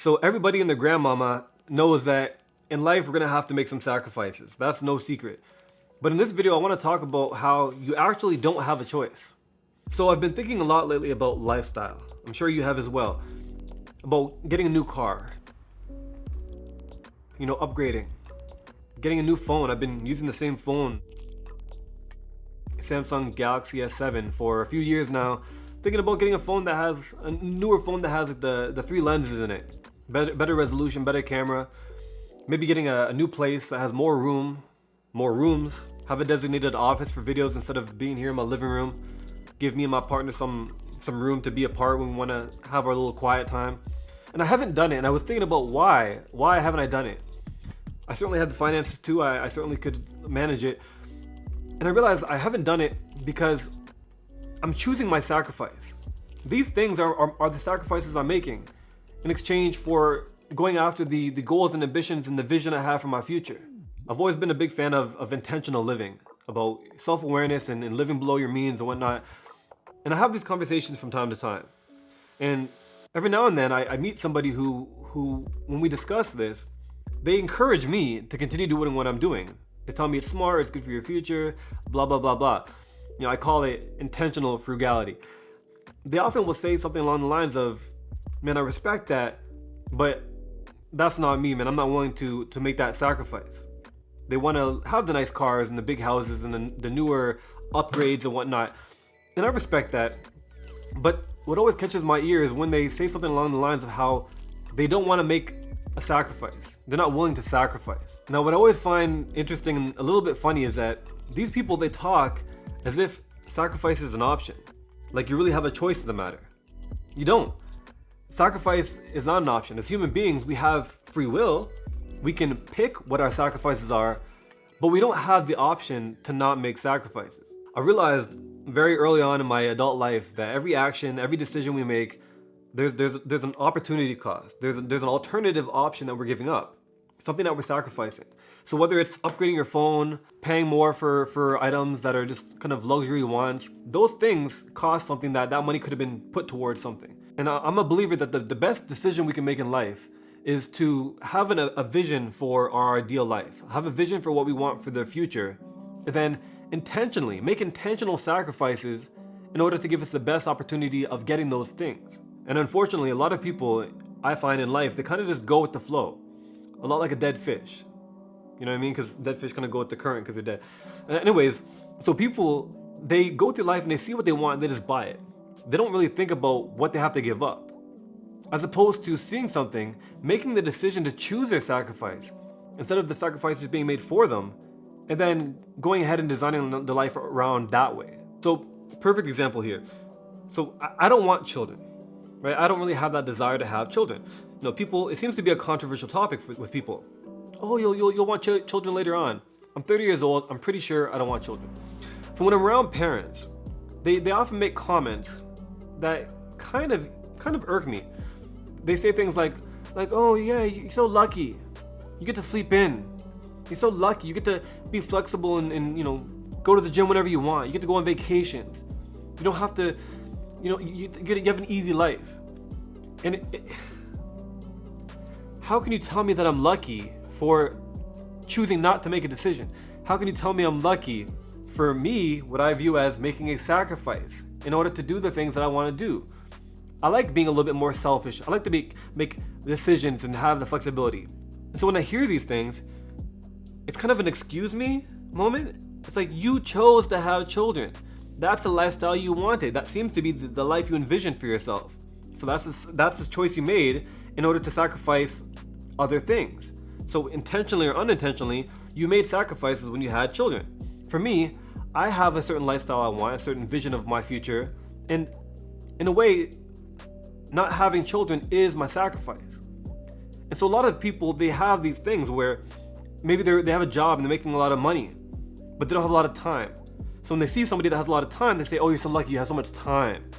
So everybody and their grandmama knows that in life we're gonna have to make some sacrifices. That's no secret. But in this video, I want to talk about how you actually don't have a choice. So I've been thinking a lot lately about lifestyle. I'm sure you have as well. About getting a new car, upgrading, getting a new phone. I've been using the same phone, Samsung Galaxy S7, for a few years now. Thinking about getting a newer phone that has the three lenses in it, better resolution, better camera. Maybe getting a new place that has more rooms. Have a designated office for videos instead of being here in my living room. Give me and my partner some room to be apart when we want to have our little quiet time. And I haven't done it, and I was thinking about why haven't I done it? I certainly had the finances too. I certainly could manage it. And I realized I haven't done it because I'm choosing my sacrifice. These things are the sacrifices I'm making in exchange for going after the goals and ambitions and the vision I have for my future. I've always been a big fan of intentional living, about self-awareness and living below your means and whatnot. And I have these conversations from time to time. And every now and then I meet somebody who when we discuss this, they encourage me to continue doing what I'm doing. They tell me it's smart, it's good for your future, blah, blah, blah, blah. I call it intentional frugality. They often will say something along the lines of, man, I respect that, but that's not me, man. I'm not willing to make that sacrifice. They want to have the nice cars and the big houses and the newer upgrades and whatnot. And I respect that. But what always catches my ear is when they say something along the lines of how they don't want to make a sacrifice. They're not willing to sacrifice. Now, what I always find interesting and a little bit funny is that these people, they talk as if sacrifice is an option. Like you really have a choice in the matter. You don't. Sacrifice is not an option. As human beings, we have free will. We can pick what our sacrifices are, but we don't have the option to not make sacrifices. I realized very early on in my adult life that every action, every decision we make, there's an opportunity cost. There's an alternative option that we're giving up, something that we're sacrificing. So whether it's upgrading your phone, paying more for items that are just kind of luxury wants, those things cost something that money could have been put towards something. And I'm a believer that the best decision we can make in life is to have a vision for our ideal life, have a vision for what we want for the future, and then intentionally make intentional sacrifices in order to give us the best opportunity of getting those things. And unfortunately, a lot of people I find in life, they kind of just go with the flow, a lot like a dead fish. You know what I mean? Because dead fish kind of go with the current because they're dead. Anyways, so people, they go through life and they see what they want and they just buy it. They don't really think about what they have to give up. As opposed to seeing something, making the decision to choose their sacrifice instead of the sacrifices being made for them, and then going ahead and designing their life around that way. So, perfect example here. So I don't want children, right? I don't really have that desire to have children. People, it seems to be a controversial topic with people. Oh, you'll want children later on. I'm 30 years old. I'm pretty sure I don't want children. So when I'm around parents, they often make comments that kind of irk me. They say things like, oh yeah, you're so lucky. You get to sleep in. You're so lucky. You get to be flexible and go to the gym whenever you want. You get to go on vacations. You don't have to, you have an easy life. And how can you tell me that I'm lucky for choosing not to make a decision? How can you tell me I'm lucky for me, what I view as making a sacrifice in order to do the things that I want to do? I like being a little bit more selfish. I like to make decisions and have the flexibility. And so when I hear these things, it's kind of an excuse me moment. It's like, you chose to have children. That's the lifestyle you wanted. That seems to be the life you envisioned for yourself. So that's the choice you made in order to sacrifice other things. So intentionally or unintentionally, you made sacrifices when you had children. For me, I have a certain lifestyle I want, a certain vision of my future, and in a way, not having children is my sacrifice. And so a lot of people, they have these things where maybe they have a job and they're making a lot of money, but they don't have a lot of time. So when they see somebody that has a lot of time, they say, oh, you're so lucky, you have so much time.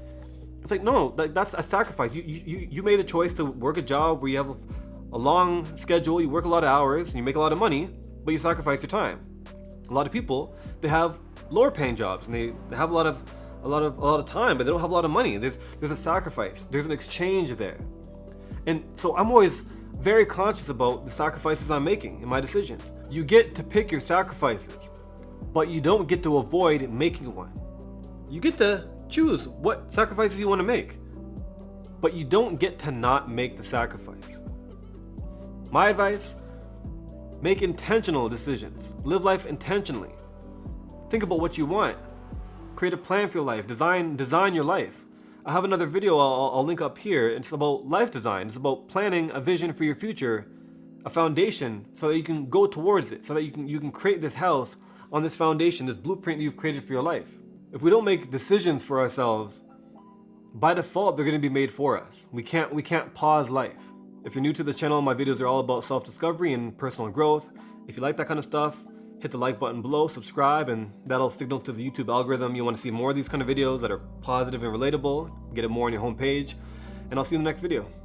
It's like, no, that's a sacrifice. You made a choice to work a job where you have a long schedule, you work a lot of hours, and you make a lot of money, but you sacrifice your time. A lot of people, they have lower paying jobs and they have a lot of time, but they don't have a lot of money. There's a sacrifice. There's an exchange there. And so I'm always very conscious about the sacrifices I'm making in my decisions. You get to pick your sacrifices, but you don't get to avoid making one. You get to choose what sacrifices you want to make, but you don't get to not make the sacrifice. My advice: make intentional decisions. Live life intentionally. Think about what you want. Create a plan for your life. Design your life. I have another video I'll link up here. It's about life design. It's about planning a vision for your future, a foundation, so that you can go towards it, so that you can create this house on this foundation, this blueprint that you've created for your life. If we don't make decisions for ourselves, by default they're going to be made for us. We can't pause life. If you're new to the channel, my videos are all about self-discovery and personal growth. If you like that kind of stuff, hit the like button below, subscribe, and that'll signal to the YouTube algorithm you want to see more of these kind of videos that are positive and relatable. Get it more on your homepage, and I'll see you in the next video.